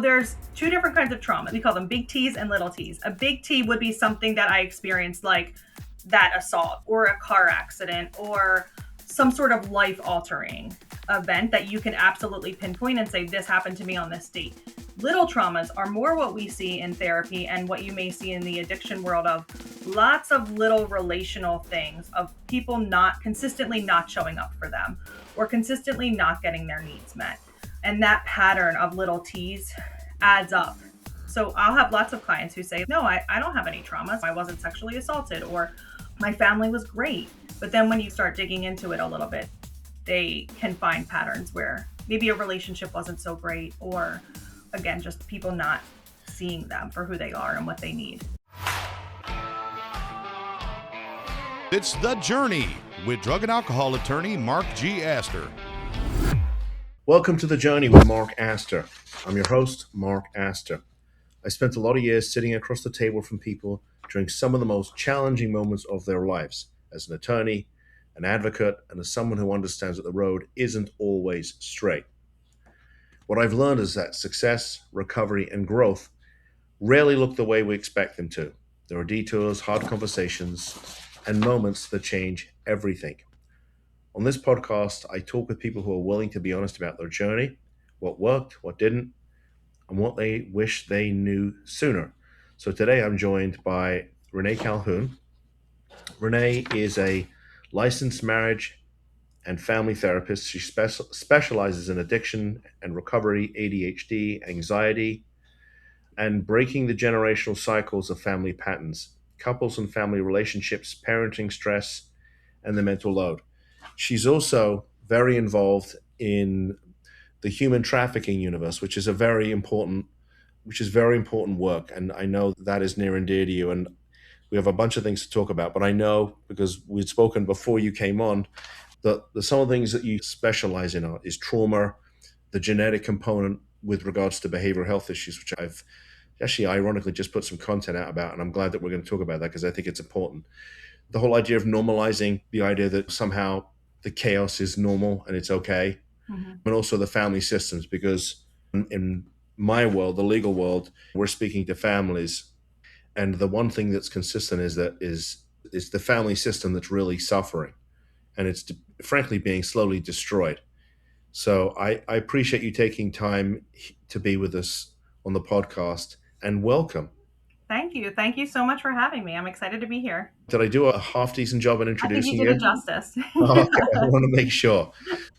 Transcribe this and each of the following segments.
There's two different kinds of trauma. We call them big T's and little T's. A big T would be something that I experienced, like that assault or a car accident or some sort of life-altering event that you can absolutely pinpoint and say, this happened to me on this date. Little traumas are more what we see in therapy and what you may see in the addiction world of lots of little relational things of people not consistently not showing up for them or consistently not getting their needs met. And that pattern of little T's adds up. So I'll have lots of clients who say, no, I don't have any traumas. I wasn't sexually assaulted, or my family was great. But then when you start digging into it a little bit, they can find patterns where maybe a relationship wasn't so great, or again, just people not seeing them for who they are and what they need. It's The Journey with drug and alcohol attorney Mark G. Astor. Welcome to The Journey with Mark Astor. I'm your host, Mark Astor. I spent a lot of years sitting across the table from people during some of the most challenging moments of their lives as an attorney, an advocate, and as someone who understands that the road isn't always straight. What I've learned is that success, recovery, and growth rarely look the way we expect them to. There are detours, hard conversations, and moments that change everything. On this podcast, I talk with people who are willing to be honest about their journey, what worked, what didn't, and what they wish they knew sooner. So today I'm joined by Renee Calhoun. Renee is a licensed marriage and family therapist. She specializes in addiction and recovery, ADHD, anxiety, and breaking the generational cycles of family patterns, couples and family relationships, parenting stress, and the mental load. She's also very involved in the human trafficking universe, which is very important work. And I know that is near and dear to you. And we have a bunch of things to talk about, but I know because we'd spoken before you came on that some of the things that you specialize in is trauma, the genetic component with regards to behavioral health issues, which I've actually ironically just put some content out about. And I'm glad that we're going to talk about that because I think it's important. The whole idea of normalizing the idea that somehow the chaos is normal and it's okay. Mm-hmm. And also the family systems, because in my world, the legal world, we're speaking to families. And the one thing that's consistent is the family system that's really suffering. And it's frankly being slowly destroyed. So I appreciate you taking time to be with us on the podcast, and welcome. Thank you. Thank you so much for having me. I'm excited to be here. Did I do a half-decent job in introducing you? I think you did it justice. Okay, I want to make sure.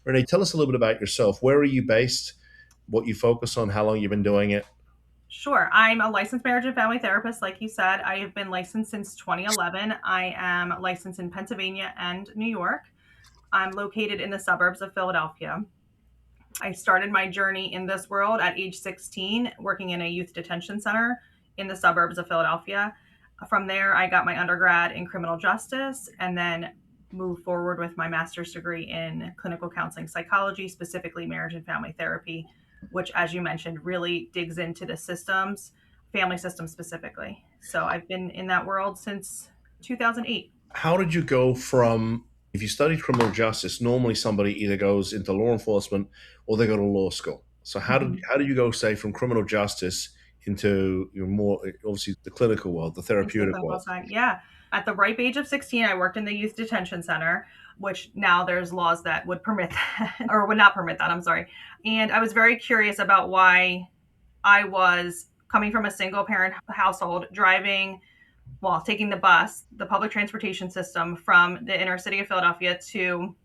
Renee, tell us a little bit about yourself. Where are you based? What you focus on? How long you've been doing it? Sure. I'm a licensed marriage and family therapist. Like you said, I have been licensed since 2011. I am licensed in Pennsylvania and New York. I'm located in the suburbs of Philadelphia. I started my journey in this world at age 16, working in a youth detention center in the suburbs of Philadelphia. From there, I got my undergrad in criminal justice and then moved forward with my master's degree in clinical counseling psychology, specifically marriage and family therapy, which, as you mentioned, really digs into the systems, family systems specifically. So I've been in that world since 2008. How did you go from, if you studied criminal justice, normally somebody either goes into law enforcement or they go to law school. So how did you go, say, from criminal justice into more, obviously, the clinical world, the therapeutic world? Yeah. At the ripe age of 16, I worked in the youth detention center, which now there's laws that would permit that, or would not permit that, I'm sorry. And I was very curious about why I was coming from a single parent household, taking the bus, the public transportation system from the inner city of Philadelphia to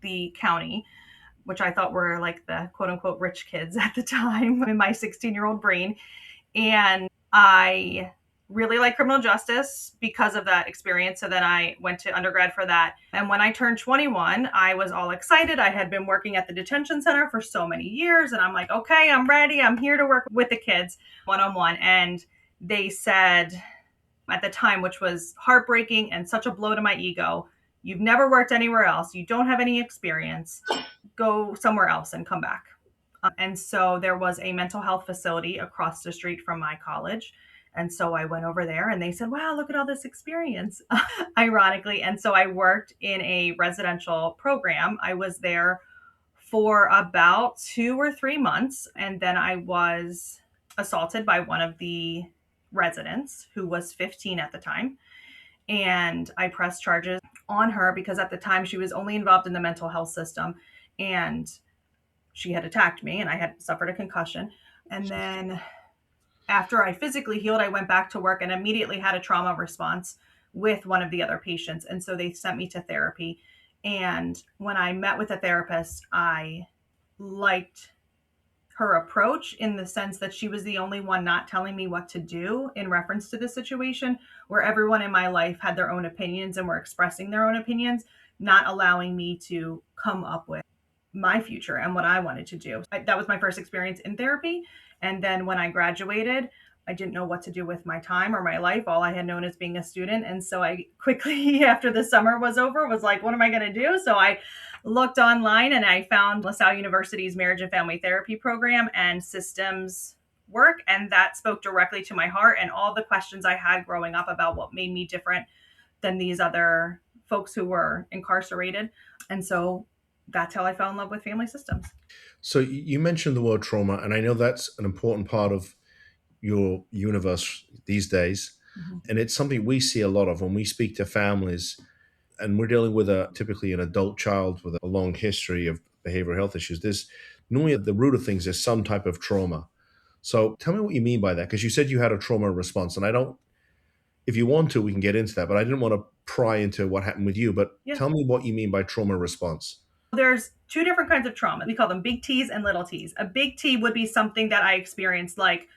the county, which I thought were like the quote unquote rich kids at the time in my 16-year-old brain. And I really like criminal justice because of that experience. So then I went to undergrad for that. And when I turned 21, I was all excited. I had been working at the detention center for so many years. And I'm like, okay, I'm ready. I'm here to work with the kids one-on-one. And they said at the time, which was heartbreaking and such a blow to my ego, you've never worked anywhere else. You don't have any experience. Go somewhere else and come back. And so there was a mental health facility across the street from my college. And so I went over there and they said, wow, look at all this experience, ironically. And so I worked in a residential program. I was there for about 2 or 3 months. And then I was assaulted by one of the residents who was 15 at the time. And I pressed charges on her because at the time she was only involved in the mental health system, and she had attacked me and I had suffered a concussion. And then after I physically healed, I went back to work and immediately had a trauma response with one of the other patients. And so they sent me to therapy. And when I met with a therapist, I liked her approach in the sense that she was the only one not telling me what to do in reference to the situation, where everyone in my life had their own opinions and were expressing their own opinions, not allowing me to come up with my future and what I wanted to do. That was my first experience in therapy. And then when I graduated, I didn't know what to do with my time or my life. All I had known as being a student. And so I quickly, after the summer was over, was like, what am I going to do? So I looked online and I found LaSalle University's marriage and family therapy program and systems work. And that spoke directly to my heart and all the questions I had growing up about what made me different than these other folks who were incarcerated. And so that's how I fell in love with family systems. So you mentioned the word trauma, and I know that's an important part of your universe these days. Mm-hmm. And it's something we see a lot of when we speak to families, and we're dealing with typically an adult child with a long history of behavioral health issues. There's normally at the root of things is some type of trauma. So tell me what you mean by that, because you said you had a trauma response, and I don't. If you want to, we can get into that, but I didn't want to pry into what happened with you. But Yeah. tell me what you mean by trauma response. There's two different kinds of trauma. We call them big T's and little T's. A big T would be something that I experienced, like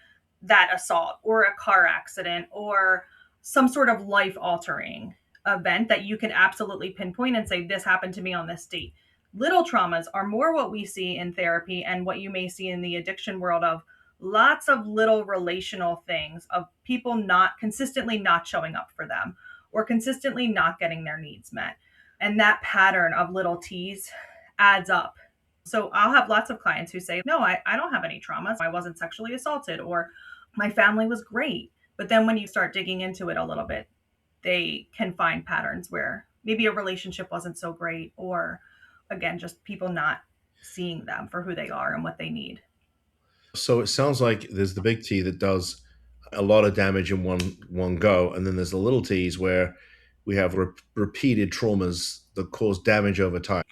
that assault or a car accident or some sort of life altering event that you can absolutely pinpoint and say, this happened to me on this date. Little traumas are more what we see in therapy and what you may see in the addiction world of lots of little relational things of people not consistently not showing up for them or consistently not getting their needs met. And that pattern of little T's adds up. So I'll have lots of clients who say, no, I don't have any traumas. I wasn't sexually assaulted or my family was great. But then when you start digging into it a little bit, they can find patterns where maybe a relationship wasn't so great, or again, just people not seeing them for who they are and what they need. So it sounds like there's the big T that does a lot of damage in one go, and then there's the little T's where we have repeated traumas that cause damage over time.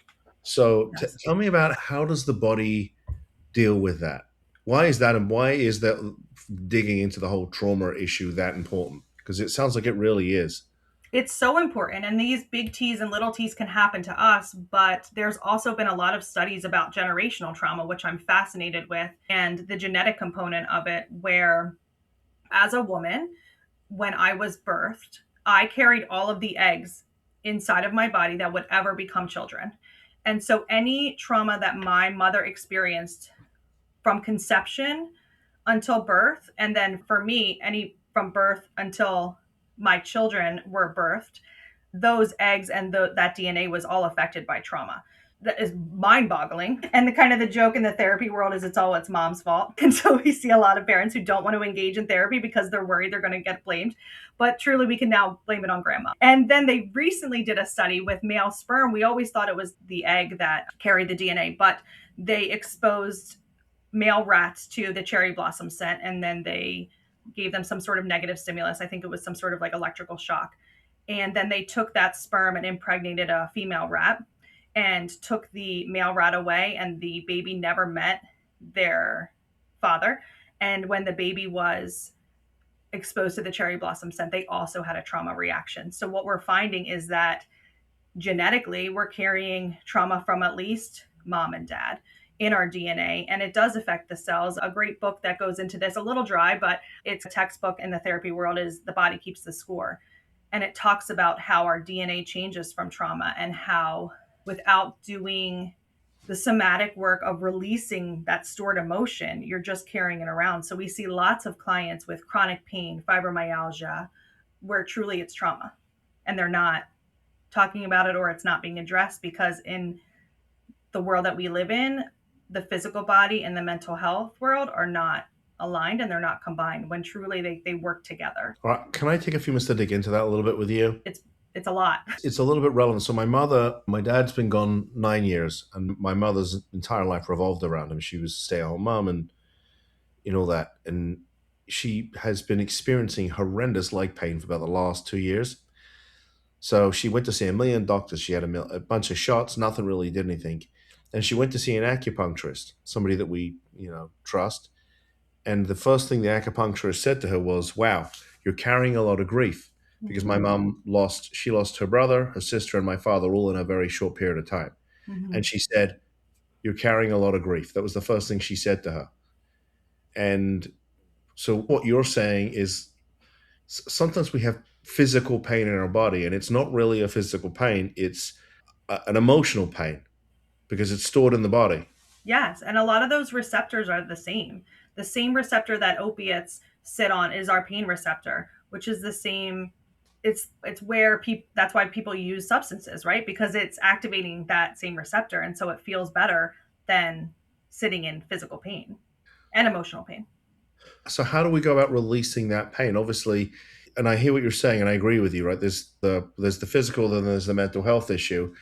So Yes. tell me about how does the body deal with that? Why is that, and why is that digging into the whole trauma issue that important? Because it sounds like it really is. It's so important. And these big T's and little T's can happen to us, but there's also been a lot of studies about generational trauma, which I'm fascinated with, and the genetic component of it, where as a woman, when I was birthed, I carried all of the eggs inside of my body that would ever become children. And so any trauma that my mother experienced from conception until birth, and then for me, any from birth until my children were birthed, those eggs and that DNA was all affected by trauma. That is mind-boggling. And the kind of the joke in the therapy world is it's mom's fault. And so we see a lot of parents who don't want to engage in therapy because they're worried they're going to get blamed. But truly, we can now blame it on grandma. And then they recently did a study with male sperm. We always thought it was the egg that carried the DNA, but they exposed male rats to the cherry blossom scent, and then they gave them some sort of negative stimulus. I think it was some sort of like electrical shock. And then they took that sperm and impregnated a female rat and took the male rat away, and the baby never met their father. And when the baby was exposed to the cherry blossom scent, they also had a trauma reaction. So what we're finding is that genetically, we're carrying trauma from at least mom and dad in our DNA, and it does affect the cells. A great book that goes into this, a little dry, but it's a textbook in the therapy world, is The Body Keeps the Score. And it talks about how our DNA changes from trauma and how without doing the somatic work of releasing that stored emotion, you're just carrying it around. So we see lots of clients with chronic pain, fibromyalgia, where truly it's trauma and they're not talking about it, or it's not being addressed because in the world that we live in, the physical body and the mental health world are not aligned and they're not combined when truly they work together. All right, can I take a few minutes to dig into that a little bit with you? It's It's a lot. It's a little bit relevant. So my dad's been gone 9 years, and my mother's entire life revolved around him. She was a stay-at-home mom, and that. And she has been experiencing horrendous leg pain for about the last 2 years. So she went to see a million doctors. She had a bunch of shots. Nothing really did anything. And she went to see an acupuncturist, somebody that we, trust. And the first thing the acupuncturist said to her was, "Wow, you're carrying a lot of grief." Because my mom she lost her brother, her sister, and my father all in a very short period of time. Mm-hmm. And she said, "You're carrying a lot of grief." That was the first thing she said to her. And so what you're saying is sometimes we have physical pain in our body, and it's not really a physical pain, it's an emotional pain because it's stored in the body. Yes, and a lot of those receptors are the same. The same receptor that opiates sit on is our pain receptor, which is the same. It's where people, that's why people use substances, right? Because it's activating that same receptor, and so it feels better than sitting in physical pain and emotional pain. So how do we go about releasing that pain? Obviously, and I hear what you're saying, and I agree with you. Right? There's the physical, then there's the mental health issue,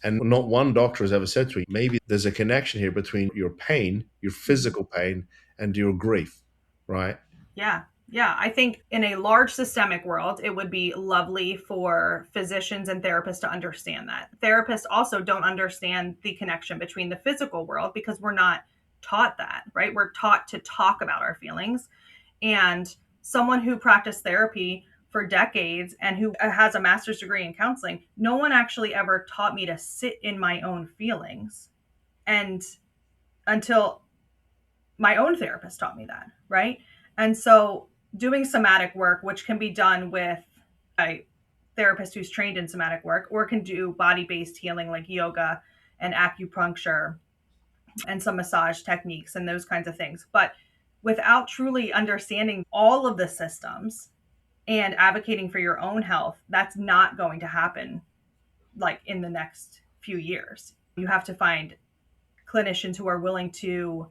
and not one doctor has ever said to me, maybe there's a connection here between your pain, your physical pain, and your grief. Right? Yeah. Yeah. I think in a large systemic world, it would be lovely for physicians and therapists to understand that. Therapists also don't understand the connection between the physical world because we're not taught that, right? We're taught to talk about our feelings. And someone who practiced therapy for decades and who has a master's degree in counseling, no one actually ever taught me to sit in my own feelings. And until my own therapist taught me that, right? And so doing somatic work, which can be done with a therapist who's trained in somatic work, or can do body-based healing like yoga and acupuncture and some massage techniques and those kinds of things. But without truly understanding all of the systems and advocating for your own health, that's not going to happen like in the next few years. You have to find clinicians who are willing to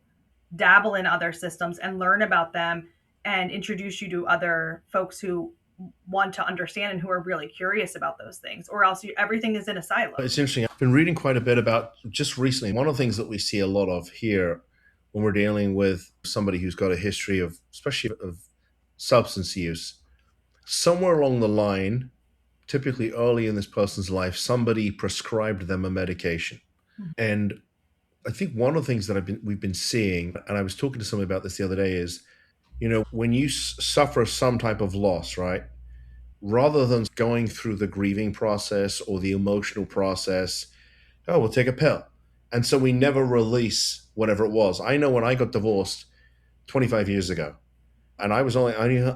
dabble in other systems and learn about them and introduce you to other folks who want to understand and who are really curious about those things, or else everything is in a silo. It's interesting. I've been reading quite a bit about just recently. One of the things that we see a lot of here when we're dealing with somebody who's got a history of, especially of substance use, somewhere along the line, typically early in this person's life, somebody prescribed them a medication. Mhm. And I think one of the things that we've been seeing, and I was talking to somebody about this the other day, is when you suffer some type of loss, right? Rather than going through the grieving process or the emotional process, oh, we'll take a pill. And so we never release whatever it was. I know when I got divorced 25 years ago, and I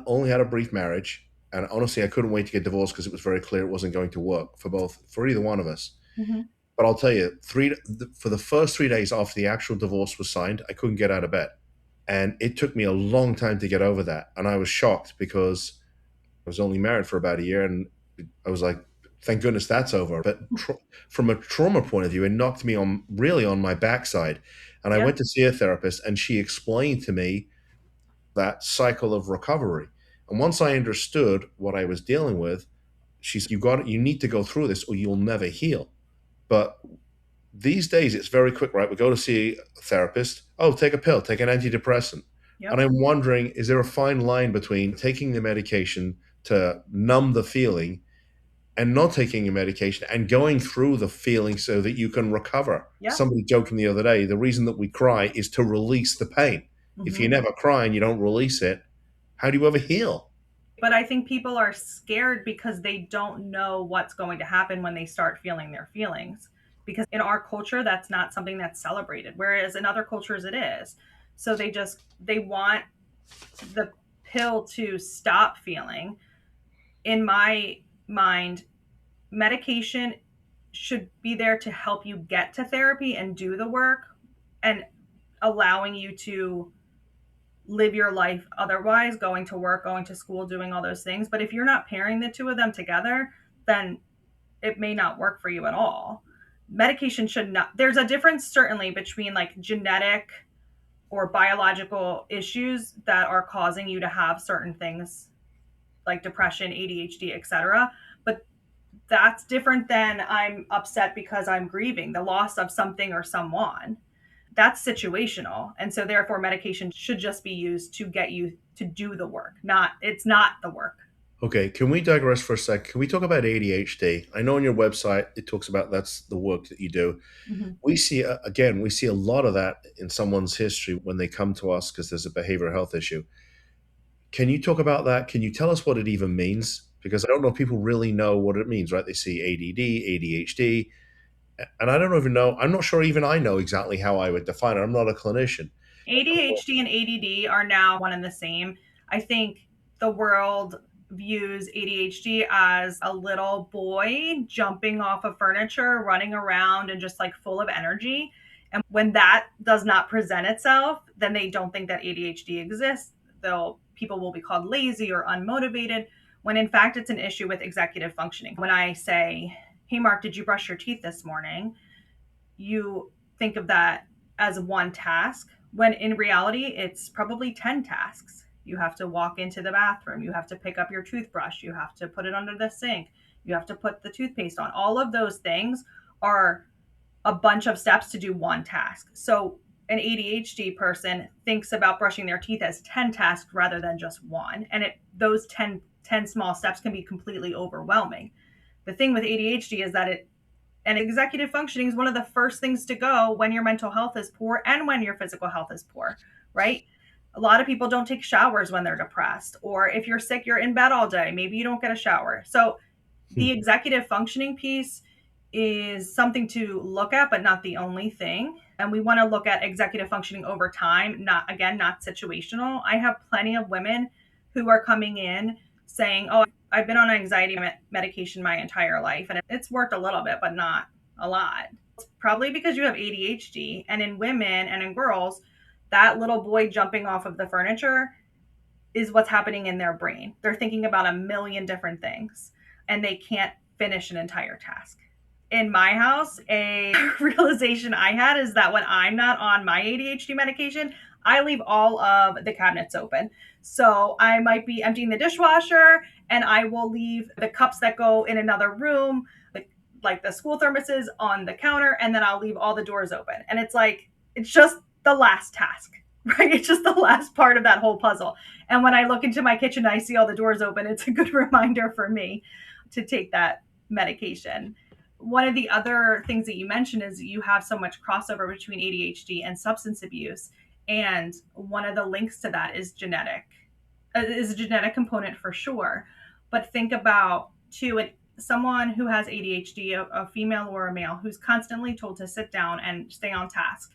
only had a brief marriage, and honestly, I couldn't wait to get divorced because it was very clear it wasn't going to work for either one of us. Mhm. But I'll tell you, for the first 3 days after the actual divorce was signed, I couldn't get out of bed. And it took me a long time to get over that. And I was shocked because I was only married for about a year. And I was like, thank goodness that's over. But from a trauma point of view, it knocked me really on my backside. And I Yeah. went to see a therapist, and she explained to me that cycle of recovery. And once I understood what I was dealing with, she said, you need to go through this or you'll never heal. But these days it's very quick, right? We go to see a therapist. Oh, take a pill, take an antidepressant. And Yep. I'm wondering, is there a fine line between taking the medication to numb the feeling and not taking your medication and going through the feeling so that you can recover? Yeah. Somebody joked to me the other day, the reason that we cry is to release the pain. If you Mhm. never cry and you don't release it, how do you ever heal? But I think people are scared because they don't know what's going to happen when they start feeling their feelings. Because in our culture, that's not something that's celebrated, whereas in other cultures it is. So they want the pill to stop feeling. In my mind, medication should be there to help you get to therapy and do the work and allowing you to live your life otherwise, going to work, going to school, doing all those things. But if you're not pairing the two of them together, then it may not work for you at all. Medication should not, there's a difference certainly between like genetic or biological issues that are causing you to have certain things like depression, ADHD, etc. But That's different than I'm upset because I'm grieving the loss of something or someone. That's situational. And so therefore medication should just be used to get you to do the work. Not it's not the work. Okay, can we digress for a sec? Can we talk about ADHD? I know on your website it talks about that's the work that you do. Mhm. We see, again, we see a lot of that in someone's history when they come to us because there's a behavioral health issue. Can you talk about that? Can you tell us what it even means? Because I don't know if people really know what it means, right? They see ADD, ADHD, and I don't even know. I'm not sure even I know exactly how I would define it. I'm not a clinician. ADHD and ADD are now one and the same. I think the world views ADHD as a little boy jumping off of furniture, running around and just like full of energy. And when that does not present itself, then they don't think that ADHD exists. They'll People will be called lazy or unmotivated when in fact it's an issue with executive functioning. When I say, "Hey Mark, did you brush your teeth this morning?" you think of that as one task, when in reality, it's probably 10 tasks. You have to walk into the bathroom, you have to pick up your toothbrush, you have to put it under the sink, you have to put the toothpaste on. All of those things are a bunch of steps to do one task. So an ADHD person thinks about brushing their teeth as 10 tasks rather than just one. And those 10 small steps can be completely overwhelming. The thing with ADHD is that and executive functioning is one of the first things to go when your mental health is poor and when your physical health is poor, right? A lot of people don't take showers when they're depressed, or if you're sick, you're in bed all day. Maybe you don't get a shower. So Hmm. the executive functioning piece is something to look at, but not the only thing. And we want to look at executive functioning over time, not situational. I have plenty of women who are coming in saying, "Oh, I've been on anxiety medication my entire life, and it's worked a little bit, but not a lot." It's probably because you have ADHD. And in women and in girls, that little boy jumping off of the furniture is what's happening in their brain. They're thinking about a million different things and they can't finish an entire task. In my house, a realization I had is that when I'm not on my ADHD medication, I leave all of the cabinets open. So I might be emptying the dishwasher and I will leave the cups that go in another room, like the school thermoses on the counter, and then I'll leave all the doors open. And it's like, it's just the last task, right? It's just the last part of that whole puzzle. And when I look into my kitchen and I see all the doors open, it's a good reminder for me to take that medication. One of the other things that you mentioned is you have so much crossover between ADHD and substance abuse. And one of the links to that is is a genetic component for sure. But think about too, someone who has ADHD, a female or a male, who's constantly told to sit down and stay on task.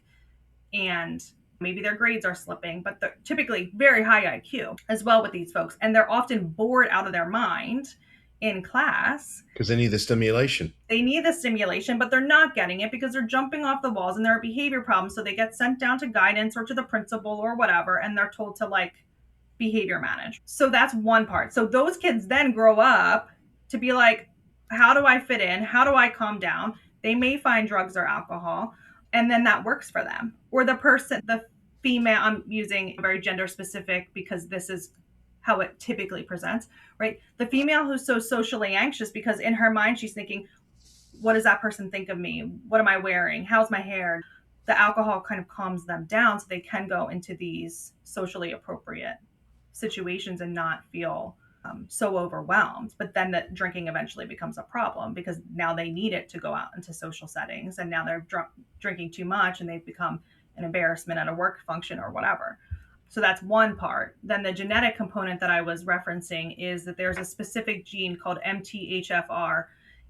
And maybe their grades are slipping, but they're typically very high IQ as well with these folks. And they're often bored out of their mind in class. Because they need the stimulation. They need the stimulation, but they're not getting it because they're jumping off the walls and there are behavior problems. So they get sent down to guidance or to the principal or whatever, and they're told to like behavior manage. So that's one part. So those kids then grow up to be like, how do I fit in? How do I calm down? They may find drugs or alcohol, and then that works for them. Or the female, I'm using very gender specific because this is how it typically presents, right? The female who's so socially anxious because in her mind she's thinking, what does that person think of me? What am I wearing? How's my hair? The alcohol kind of calms them down so they can go into these socially appropriate situations and not feel so overwhelmed. But then the drinking eventually becomes a problem because now they need it to go out into social settings, and now they're drinking too much and they've become an embarrassment at a work function or whatever. So that's one part. Then the genetic component that I was referencing is that there's a specific gene called MTHFR,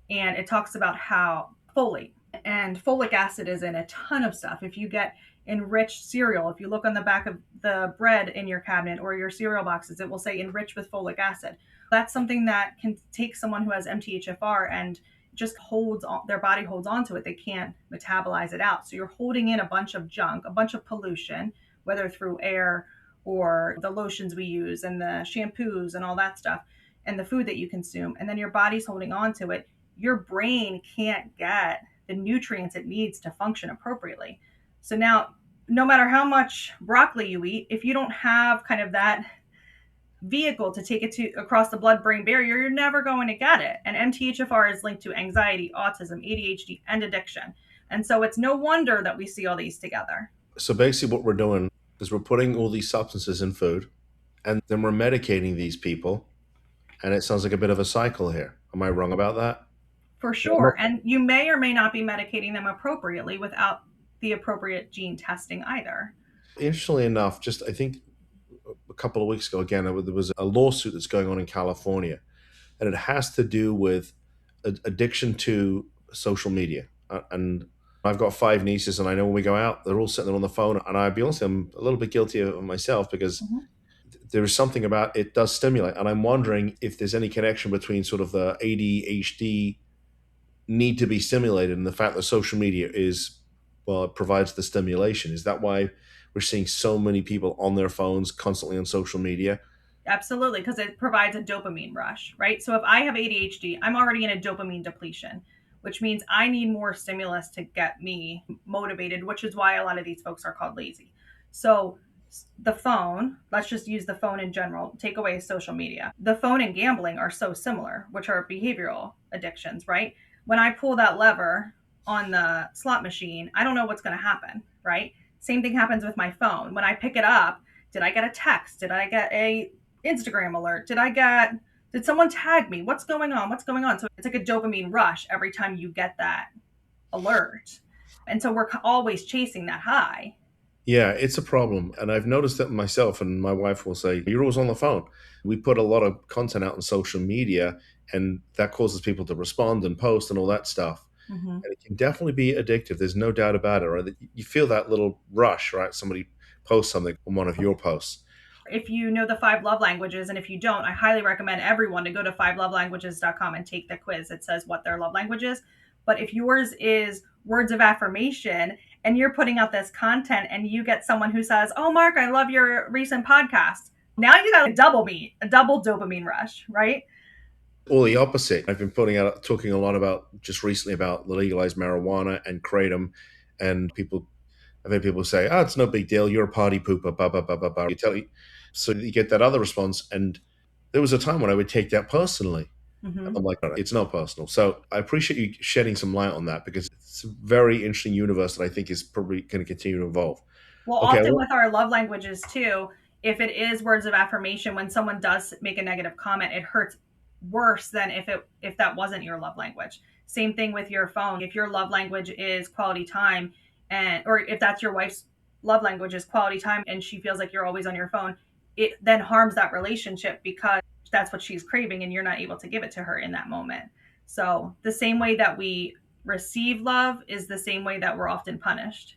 and it talks about how folate and folic acid is in a ton of stuff. If you get enriched cereal, if you look on the back of the bread in your cabinet or your cereal boxes, it will say enriched with folic acid. That's something that can take someone who has MTHFR and just their body holds on to it. They can't metabolize it out. So you're holding in a bunch of junk, a bunch of pollution, whether through air or the lotions we use and the shampoos and all that stuff and the food that you consume. And then your body's holding on to it. Your brain can't get the nutrients it needs to function appropriately. So now, no matter how much broccoli you eat, if you don't have kind of that vehicle to take it to across the blood-brain barrier, you're never going to get it. And MTHFR is linked to anxiety, autism, ADHD, and addiction. And so it's no wonder that we see all these together. So basically, what we're doing is we're putting all these substances in food, and then we're medicating these people, and it sounds like a bit of a cycle here. Am I wrong about that? For sure. And you may or may not be medicating them appropriately without the appropriate gene testing either. Interestingly enough, just I think a couple of weeks ago, again, there was a lawsuit that's going on in California, and it has to do with addiction to social media. And I've got five nieces, and I know when we go out, they're all sitting there on the phone. And I'll be honest, I'm a little bit guilty of myself because Mm-hmm. there is something about it does stimulate. And I'm wondering if there's any connection between sort of the ADHD need to be stimulated and the fact that social media is, well, it provides the stimulation. Is that why we're seeing so many people on their phones constantly on social media? Absolutely, because it provides a dopamine rush, right? So if I have ADHD, I'm already in a dopamine depletion, which means I need more stimulus to get me motivated, which is why a lot of these folks are called lazy. So the phone, let's just use the phone in general, take away social media. The phone and gambling are so similar, which are behavioral addictions, right? When I pull that lever on the slot machine, I don't know what's going to happen, right? Same thing happens with my phone. When I pick it up, did I get a text? Did I get a Instagram alert? Did someone tag me? What's going on? What's going on? So it's like a dopamine rush every time you get that alert. And so we're always chasing that high. Yeah, it's a problem. And I've noticed that myself, and my wife will say, you're always on the phone. We put a lot of content out on social media, and that causes people to respond and post and all that stuff. Mm-hmm. And it can definitely be addictive. There's no doubt about it, right? You feel that little rush, right? Somebody posts something on one of your posts. If you know the five love languages, and if you don't, I highly recommend everyone to go to fivelovelanguages.com and take the quiz. It says what their love language is. But if yours is words of affirmation and you're putting out this content and you get someone who says, "Oh, Mark, I love your recent podcast," now you got a double dopamine rush, right? Or the opposite. I've been talking a lot about just recently about the legalized marijuana and kratom, and I've had people say, "Oh, it's no big deal. You're a party pooper." Blah blah blah blah blah. So you get that other response, and there was a time when I would take that personally. Mm-hmm. I'm like, "No, it's not personal." So I appreciate you shedding some light on that because it's a very interesting universe that I think is probably going to continue to evolve. Well, Okay, often with our love languages too, if it is words of affirmation, when someone does make a negative comment, it hurts worse than if that wasn't your love language. Same thing with your phone. If your love language is quality time, and or if that's your wife's love language is quality time, and she feels like you're always on your phone, it then harms that relationship because that's what she's craving, and you're not able to give it to her in that moment. So the same way that we receive love is the same way that we're often punished,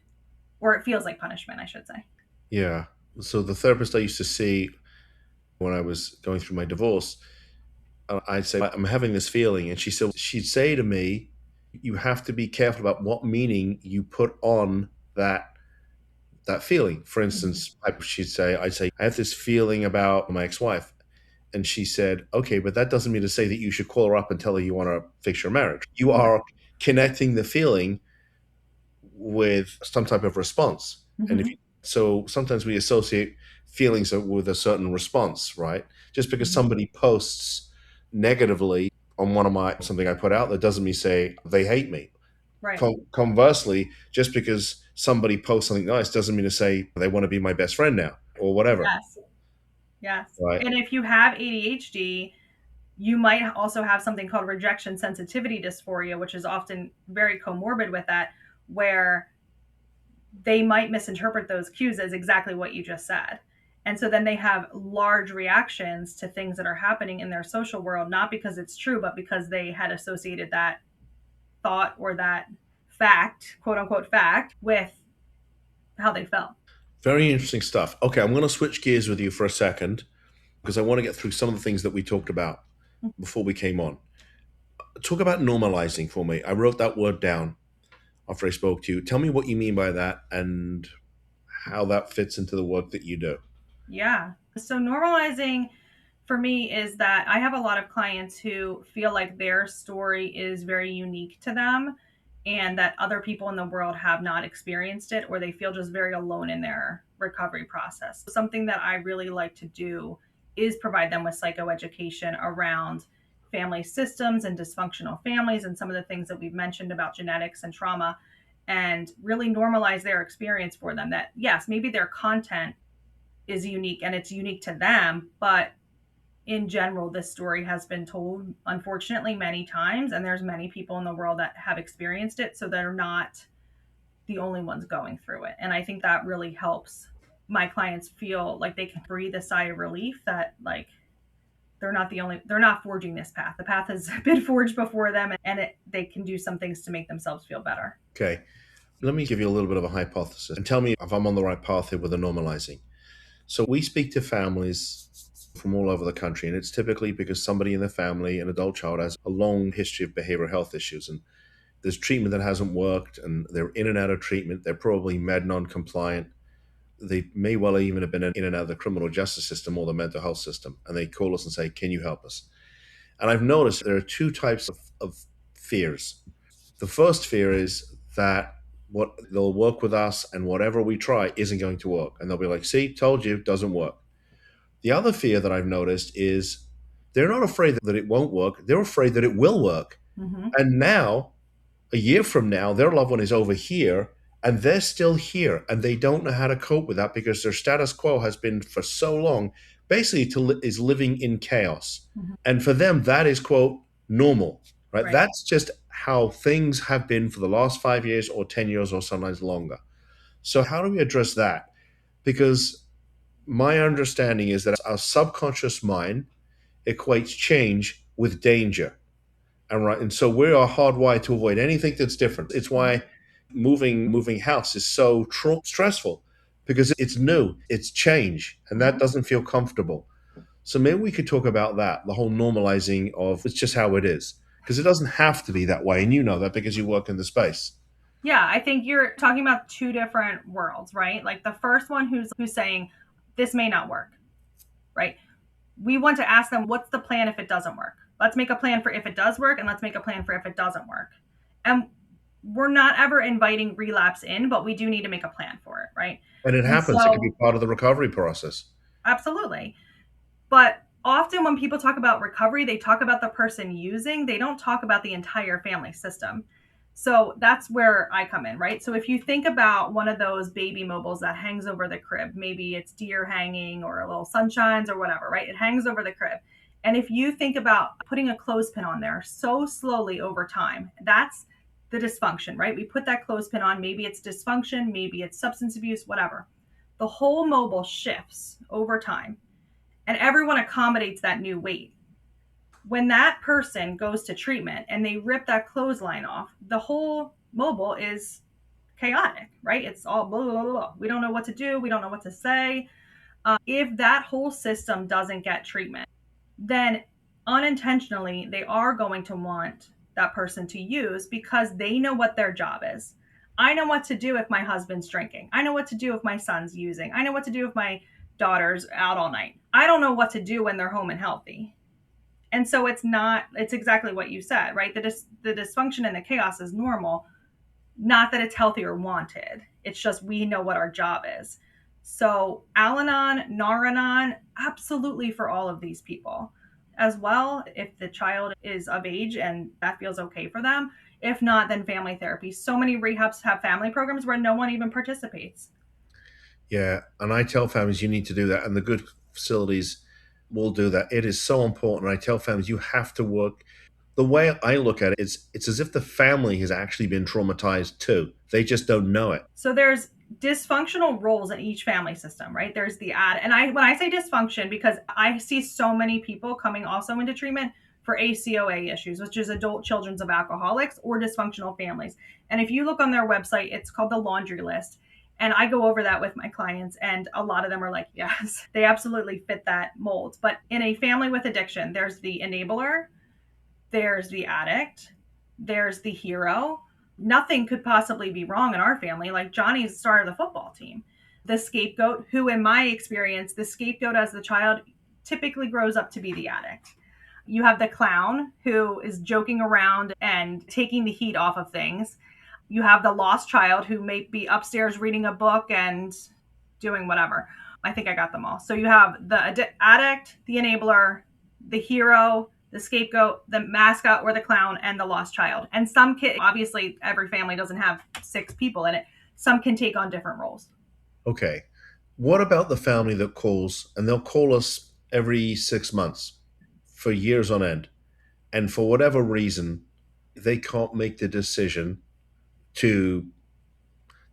or it feels like punishment, I should say. yeah. So the therapist I used to see when I was going through my divorce, I'd say, I'm having this feeling. And she'd say to me, you have to be careful about what meaning you put on that feeling. For Mm-hmm. instance, I'd say, I have this feeling about my ex-wife. And she said, okay, but that doesn't mean to say that you should call her up and tell her you want to fix your marriage. You are connecting the feeling with some type of response. And Mm-hmm. so sometimes we associate feelings with a certain response, right? Just because Mm-hmm. somebody posts negatively on something I put out, that doesn't mean say they hate me. Right. Conversely, just because somebody posts something nice doesn't mean to say they want to be my best friend now or whatever, Yes. Yes. right? And if you have ADHD, you might also have something called rejection sensitivity dysphoria, which is often very comorbid with that, where they might misinterpret those cues as exactly what you just said. And so then they have large reactions to things that are happening in their social world, not because it's true, but because they had associated that thought or that fact, quote unquote fact, with how they felt. Very interesting stuff. Okay, I'm going to switch gears with you for a second because I want to get through some of the things that we talked about before we came on. Talk about normalizing for me. I wrote that word down after I spoke to you. Tell me what you mean by that and how that fits into the work that you do. Yeah. So normalizing for me is that I have a lot of clients who feel like their story is very unique to them and that other people in the world have not experienced it, or they feel just very alone in their recovery process. Something that I really like to do is provide them with psychoeducation around family systems and dysfunctional families and some of the things that we've mentioned about genetics and trauma, and really normalize their experience for them. That yes, maybe their content is unique and it's unique to them, but in general, this story has been told, unfortunately, many times, and there's many people in the world that have experienced it, so they're not the only ones going through it. And I think that really helps my clients feel like they can breathe a sigh of relief that like they're not forging this path. The path has been forged before them, and they can do some things to make themselves feel better. Okay. Let me give you a little bit of a hypothesis and tell me if I'm on the right path here with the normalizing. So we speak to families from all over the country, and it's typically because somebody in the family, an adult child, has a long history of behavioral health issues, and there's treatment that hasn't worked, and they're in and out of treatment. They're probably med non-compliant. They may well even have been in and out of the criminal justice system or the mental health system, and they call us and say, "Can you help us?" And I've noticed there are two types of fears. The first fear is that what they'll work with us and whatever we try isn't going to work. And they'll be like, see, told you, doesn't work. The other fear that I've noticed is they're not afraid that it won't work. They're afraid that it will work. Mm-hmm. And now, a year from now, their loved one is over here and they're still here and they don't know how to cope with that because their status quo has been for so long, basically is living in chaos. Mm-hmm. And for them, that is, quote, normal, right? Right. That's just how things have been for the last 5 years or 10 years or sometimes longer. So how do we address that? Because my understanding is that our subconscious mind equates change with danger. And so we are hardwired to avoid anything that's different. It's why moving house is so stressful because it's new, it's change, and that doesn't feel comfortable. So maybe we could talk about that, the whole normalizing of it's just how it is. Because it doesn't have to be that way. And you know that because you work in the space. Yeah, I think you're talking about two different worlds, right? Like the first one who's saying this may not work, right? We want to ask them what's the plan if it doesn't work. Let's make a plan for if it does work and let's make a plan for if it doesn't work. And we're not ever inviting relapse in, but we do need to make a plan for it, right? And it And happens. It can so be part of the recovery process. absolutely. But often when people talk about recovery, they talk about the person using, they don't talk about the entire family system. So that's where I come in, right? So if you think about one of those baby mobiles that hangs over the crib, maybe it's deer hanging or a little sunshines or whatever, right? It hangs over the crib. And if you think about putting a clothespin on there so slowly over time, that's the dysfunction, right? We put that clothespin on, maybe it's dysfunction, maybe it's substance abuse, whatever. The whole mobile shifts over time and everyone accommodates that new weight. When that person goes to treatment and they rip that clothesline off, the whole mobile is chaotic, right? It's all blah, blah, blah. We don't know what to do. We don't know what to say. If that whole system doesn't get treatment, then unintentionally, they are going to want that person to use because they know what their job is. I know what to do if my husband's drinking. I know what to do if my son's using. I know what to do if my daughter's out all night. I don't know what to do when they're home and healthy. And so it's exactly what you said, right? The dysfunction and the chaos is normal, not that it's healthy or wanted. It's just we know what our job is. So Al-Anon, Nar-Anon, absolutely for all of these people. As well, if the child is of age and that feels okay for them. If not, then family therapy. So many rehabs have family programs where no one even participates. Yeah. And I tell families you need to do that. And the good facilities will do that. It is so important. I tell families you have to work. The way I look at it is it's as if the family has actually been traumatized too. They just don't know it. So there's dysfunctional roles in each family system, right? There's the when I say dysfunction, because I see so many people coming also into treatment for ACOA issues, which is adult children of alcoholics or dysfunctional families. And if you look on their website, it's called the laundry list. And I go over that with my clients, and a lot of them are like, yes, they absolutely fit that mold. But in a family with addiction, there's the enabler, there's the addict, there's the hero. Nothing could possibly be wrong in our family. Like Johnny's the star of the football team. The scapegoat, who in my experience, the scapegoat as the child typically grows up to be the addict. You have the clown who is joking around and taking the heat off of things. You have the lost child who may be upstairs reading a book and doing whatever. I think I got them all. So you have the addict, the enabler, the hero, the scapegoat, the mascot or the clown, and the lost child. And some kids, obviously, every family doesn't have 6 people in it. Some can take on different roles. Okay. What about the family that calls, and they'll call us every 6 months for years on end, and for whatever reason, they can't make the decision to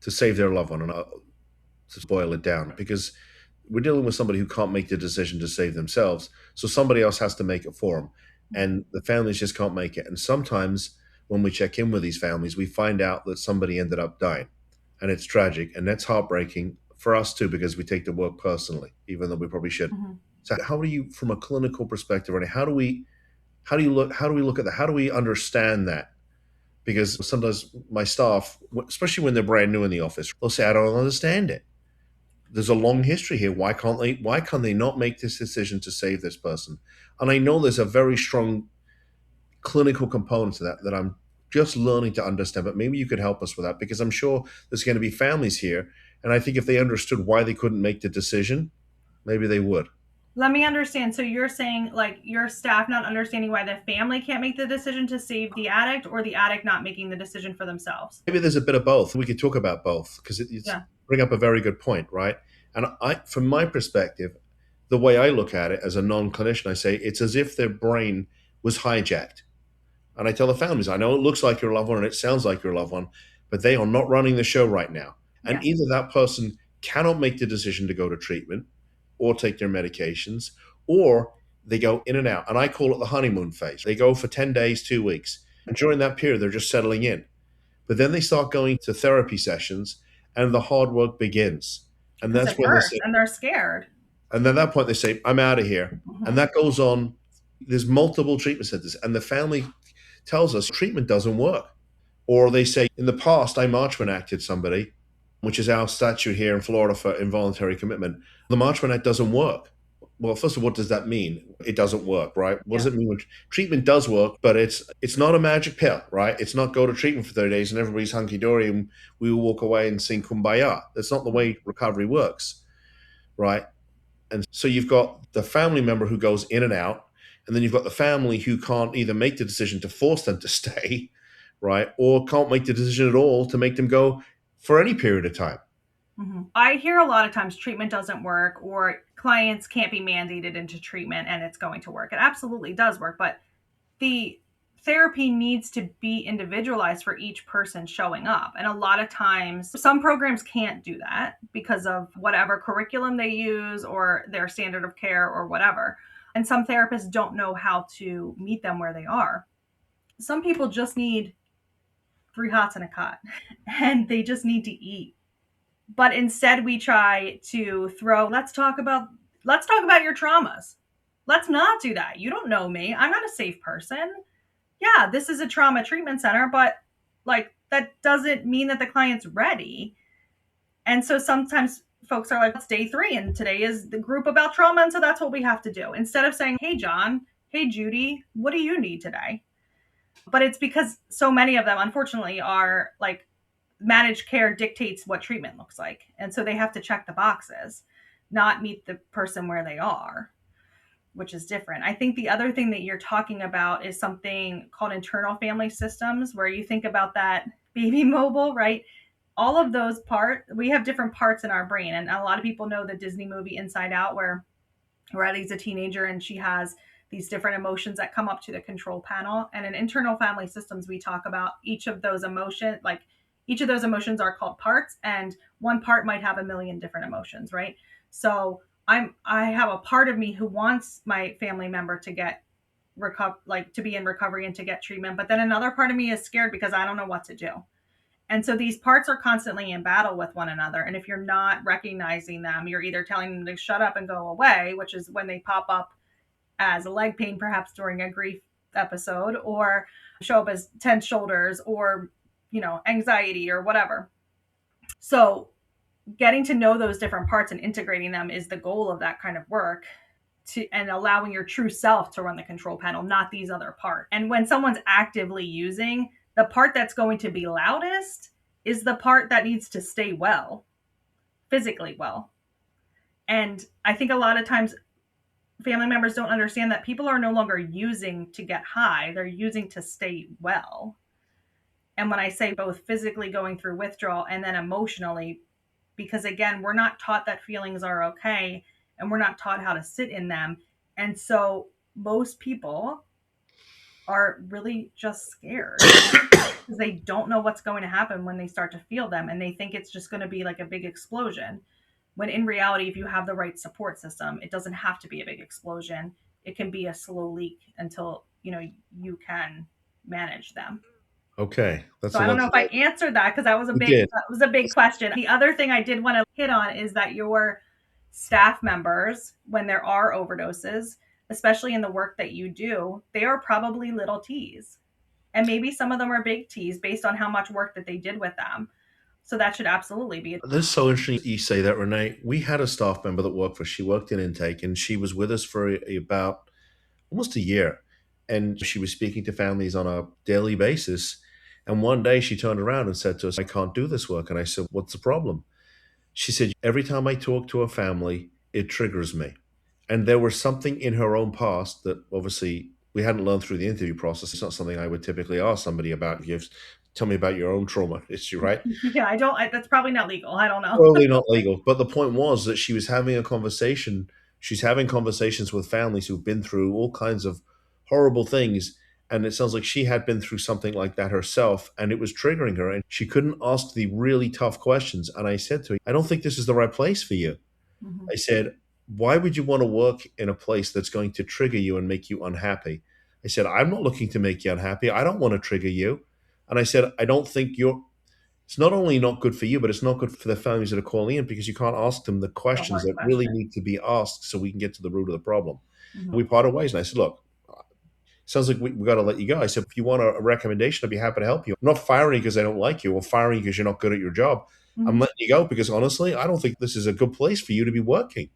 save their loved one, and to boil it down, because we're dealing with somebody who can't make the decision to save themselves, so somebody else has to make it for them, and the families just can't make it. And sometimes when we check in with these families, we find out that somebody ended up dying, and it's tragic, and that's heartbreaking for us too, because we take the work personally, even though we probably should. Mm-hmm. So how do you, from a clinical perspective, Renee, how do we look at that? How do we understand that? Because sometimes my staff, especially when they're brand new in the office, they'll say, I don't understand it. There's a long history here. Why can't they not make this decision to save this person? And I know there's a very strong clinical component to that I'm just learning to understand, but maybe you could help us with that, because I'm sure there's going to be families here, and I think if they understood why they couldn't make the decision, maybe they would. Let me understand. So you're saying like your staff not understanding why the family can't make the decision to save the addict, or the addict not making the decision for themselves? Maybe there's a bit of both. We could talk about both, because it's Yeah. bring up a very good point, right? And from my perspective, the way I look at it as a non-clinician, I say it's as if their brain was hijacked. And I tell the families, I know it looks like your loved one and it sounds like your loved one, but they are not running the show right now. And Yeah. either that person cannot make the decision to go to treatment or take their medications, or they go in and out. And I call it the honeymoon phase. They go for 10 days, 2 weeks. And during that period, they're just settling in. But then they start going to therapy sessions and the hard work begins. And Because that's it when they hurts say, and they're scared. and then at that point they say, I'm out of here. And Mm-hmm. that goes on. There's multiple treatment centers, and the family tells us treatment doesn't work. Or they say, in the past, I Marchman acted somebody, which is our statute here in Florida for involuntary commitment. The Marchman Act doesn't work. Well, first of all, what does that mean? It doesn't work, right? What does Yeah. it mean when treatment does work, but it's not a magic pill, right? It's not go to treatment for 30 days and everybody's hunky dory and we will walk away and sing kumbaya. That's not the way recovery works, right? And so you've got the family member who goes in and out, and then you've got the family who can't either make the decision to force them to stay, right, or can't make the decision at all to make them go for any period of time. Mm-hmm. I hear a lot of times treatment doesn't work, or clients can't be mandated into treatment and it's going to work. It absolutely does work, but the therapy needs to be individualized for each person showing up. And a lot of times, some programs can't do that because of whatever curriculum they use or their standard of care or whatever. And some therapists don't know how to meet them where they are. Some people just need 3 hots and a cot and they just need to eat. But instead we try to throw, let's talk about your traumas. Let's not do that. You don't know me. I'm not a safe person. Yeah, this is a trauma treatment center, but like that doesn't mean that the client's ready. And so sometimes folks are like, it's day 3 and today is the group about trauma. And so that's what we have to do. Instead of saying, hey, John, hey, Judy, what do you need today? But it's because so many of them, unfortunately, are like managed care dictates what treatment looks like. And so they have to check the boxes, not meet the person where they are, which is different. I think the other thing that you're talking about is something called internal family systems, where you think about that baby mobile, right? All of those parts, we have different parts in our brain. And a lot of people know the Disney movie Inside Out, where Riley's a teenager and she has these different emotions that come up to the control panel. And in internal family systems, we talk about each of those emotions, like each of those emotions are called parts, and one part might have a million different emotions, right? So I have a part of me who wants my family member to get like to be in recovery and to get treatment, but then another part of me is scared because I don't know what to do. And so these parts are constantly in battle with one another. And if you're not recognizing them, you're either telling them to shut up and go away, which is when they pop up as a leg pain, perhaps during a grief episode, or show up as tense shoulders or, anxiety or whatever. So getting to know those different parts and integrating them is the goal of that kind of work, and allowing your true self to run the control panel, not these other parts. And when someone's actively using, the part that's going to be loudest is the part that needs to stay well, physically well. And I think a lot of times family members don't understand that people are no longer using to get high, they're using to stay well. And when I say both physically going through withdrawal and then emotionally, because again, we're not taught that feelings are okay and we're not taught how to sit in them. And so most people are really just scared because they don't know what's going to happen when they start to feel them and they think it's just going to be like a big explosion. When in reality, if you have the right support system, it doesn't have to be a big explosion. It can be a slow leak until, you can manage them. Okay, So that's a I don't lot know to if I know. answered that because You did. that was a big question. The other thing I did want to hit on is that your staff members, when there are overdoses, especially in the work that you do, they are probably little T's. And maybe some of them are big T's based on how much work that they did with them. So that should absolutely be. This is so interesting you say that, Renee. We had a staff member that worked for us. She worked in intake and she was with us for about almost a year. And she was speaking to families on a daily basis. And one day she turned around and said to us, I can't do this work. And I said, what's the problem? She said, every time I talk to a family, it triggers me. And there was something in her own past that obviously we hadn't learned through the interview process. It's not something I would typically ask somebody about. Tell me about your own trauma issue, right? Yeah, that's probably not legal. I don't know. Totally not legal. But the point was that she was having a conversation. She's having conversations with families who've been through all kinds of horrible things. And it sounds like she had been through something like that herself, and it was triggering her. And she couldn't ask the really tough questions. And I said to her, I don't think this is the right place for you. Mhm. I said, why would you want to work in a place that's going to trigger you and make you unhappy? I said, I'm not looking to make you unhappy. I don't want to trigger you. And I said, I don't think it's not only not good for you, but it's not good for the families that are calling in because you can't ask them the The questions hard that really question. need to be asked so we can get to the root of the problem. Mhm. We parted ways, and I said, "Look, sounds like we got to let you go." I said, "If you want a recommendation, I'd be happy to help you. I'm not firing you because I don't like you, or firing you because you're not good at your job. I'm Mhm. letting you go because honestly, I don't think this is a good place for you to be working.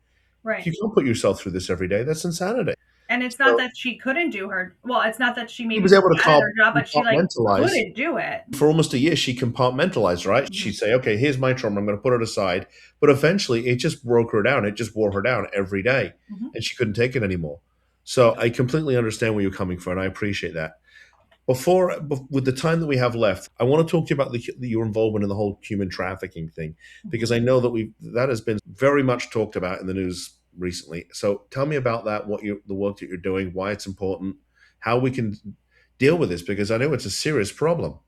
Right. You can't put yourself through this every day. That's insanity." And it's not So that she couldn't do her well, it's not that she he maybe was was able to bad at her job, but she like compartmentalize. couldn't do it. For almost a year, she compartmentalized, right? Mhm. She'd say, okay, here's my trauma. I'm going to put it aside. But eventually, it just broke her down. It just wore her down every day. Mhm. And she couldn't take it anymore. So I completely understand where you're coming from. And I appreciate that. With the time that we have left, I want to talk to you about your involvement in the whole human trafficking thing, because Mhm. I know that has been very much talked about in the news recently. So tell me about that, the work that you're doing, why it's important, how we can deal with this, because I know it's a serious problem.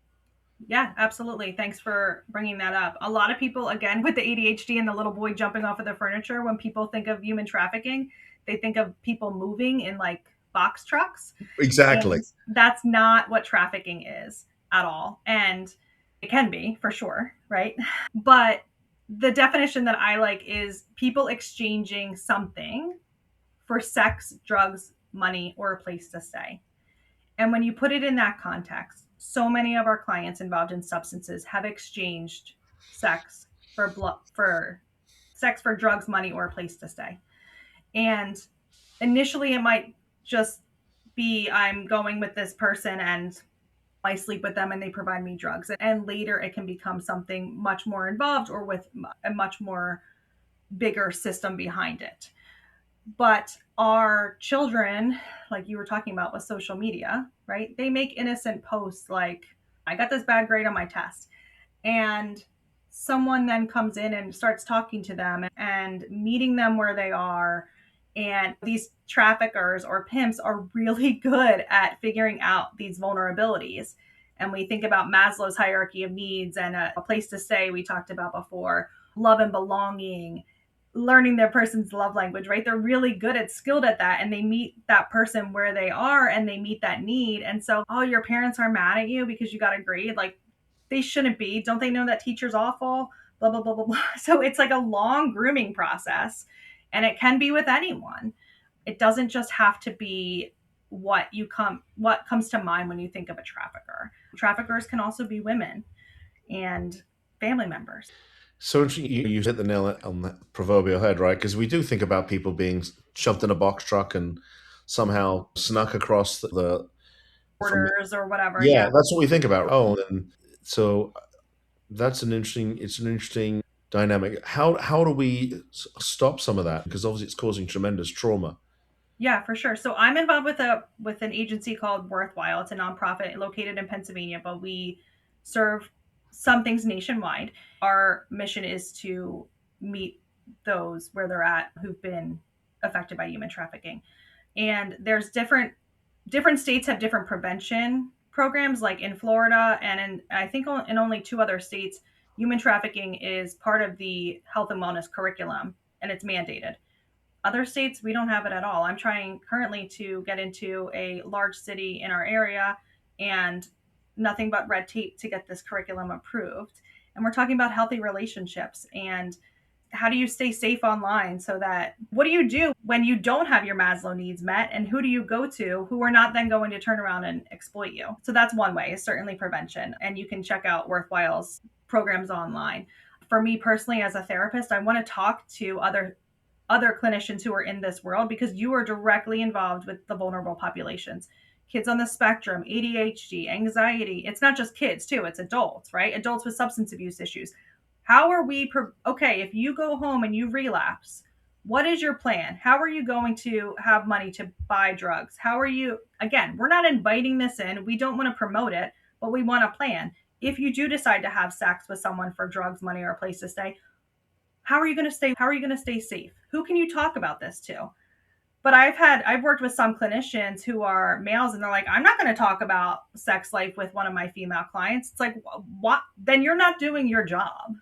Yeah, absolutely. Thanks for bringing that up. A lot of people, again, with the ADHD and the little boy jumping off of the furniture, when people think of human trafficking, they think of people moving in like box trucks. Exactly. And that's not what trafficking is at all. And it can be for sure, right? But the definition that I like is people exchanging something for sex, drugs, money, or a place to stay. And when you put it in that context, so many of our clients involved in substances have exchanged sex for sex for drugs, money, or a place to stay. And initially, it might just be I'm going with this person and I sleep with them and they provide me drugs. And later, it can become something much more involved or with a much more bigger system behind it. But our children, like you were talking about with social media, right? They make innocent posts like, I got this bad grade on my test. And someone then comes in and starts talking to them and meeting them where they are. And these traffickers or pimps are really good at figuring out these vulnerabilities. And we think about Maslow's hierarchy of needs and a place to stay, we talked about before, love and belonging, learning their person's love language, right? They're really good at skilled at that and they meet that person where they are and they meet that need. And so, oh, your parents are mad at you because you got a grade. Like they shouldn't be. Don't they know that teacher's awful? Blah, blah, blah, blah, blah. So it's like a long grooming process and it can be with anyone. It doesn't just have to be what comes to mind when you think of a trafficker. Traffickers can also be women and family members. So you hit the nail on the proverbial head, right? Because we do think about people being shoved in a box truck and somehow snuck across from Orders or whatever. yeah, Yeah. that's what we think about. Oh, and so it's an interesting dynamic. How do we stop some of that? Because obviously it's causing tremendous trauma. Yeah, for sure. So I'm involved with an agency called Worthwhile. It's a nonprofit located in Pennsylvania, but we serve some things nationwide. Our mission is to meet those where they're at who've been affected by human trafficking. And there's different states have different prevention programs. Like in Florida and in I think in only two other states, human trafficking is part of the health and wellness curriculum, and it's mandated. Other states, we don't have it at all. I'm trying currently to get into a large city in our area, and nothing but red tape to get this curriculum approved. And we're talking about healthy relationships and how do you stay safe online, so that what do you do when you don't have your Maslow needs met, and who do you go to who are not then going to turn around and exploit you? So that's one way, is certainly prevention, and you can check out Worthwhile's programs online. For me personally, as a therapist, I want to talk to other clinicians who are in this world, because you are directly involved with the vulnerable populations. Kids on the spectrum, ADHD, anxiety. It's not just kids, too, it's adults, right? Adults with substance abuse issues. How are we, okay, if you go home and you relapse, what is your plan? How are you going to have money to buy drugs? How are you, again, we're not inviting this in. We don't want to promote it, but we want a plan. If you do decide to have sex with someone for drugs, money, or a place to stay, how are you going to stay safe? Who can you talk about this to? But I've worked with some clinicians who are males, and they're like, I'm not going to talk about sex life with one of my female clients. It's like, what? Then you're not doing your job.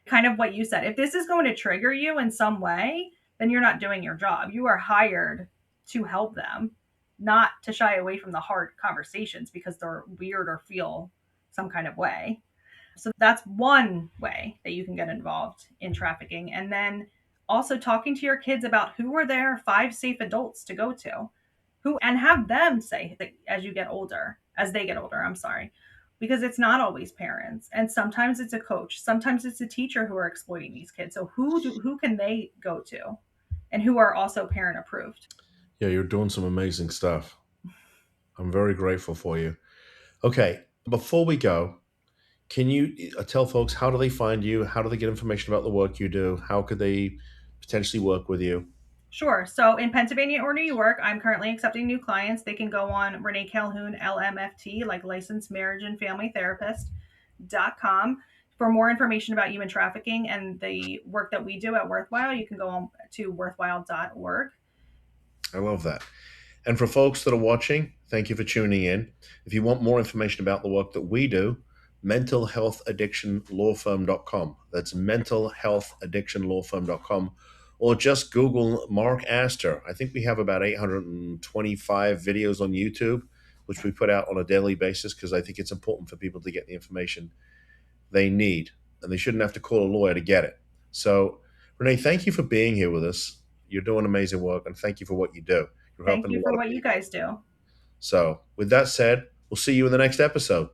Kind of what you said. If this is going to trigger you in some way, then you're not doing your job. You are hired to help them, not to shy away from the hard conversations because they're weird or feel some kind of way. So that's one way that you can get involved in trafficking. And then also talking to your kids about who are their five safe adults to go to, who, and have them say that as they get older, I'm sorry, because it's not always parents. And sometimes it's a coach, sometimes it's a teacher who are exploiting these kids. So who can they go to, and who are also parent approved? Yeah, you're doing some amazing stuff. I'm very grateful for you. Okay, before we go, can you tell folks how do they find you? How do they get information about the work you do? How could they potentially work with you? Sure. So in Pennsylvania or New York, I'm currently accepting new clients. They can go on Renee Calhoun, LMFT, like licensed marriage and family therapist.com. For more information about human trafficking and the work that we do at Worthwhile, you can go on to worthwhile.org. I love that. And for folks that are watching, thank you for tuning in. If you want more information about the work that we do, mentalhealthaddictionlawfirm.com. That's mentalhealthaddictionlawfirm.com. Or just Google Mark Astor. I think we have about 825 videos on YouTube, which we put out on a daily basis because I think it's important for people to get the information they need. And they shouldn't have to call a lawyer to get it. So, Renee, thank you for being here with us. You're doing amazing work, and thank you for what you do. You're Thank helping a you for lot of what you people. guys do. So, with that said, we'll see you in the next episode.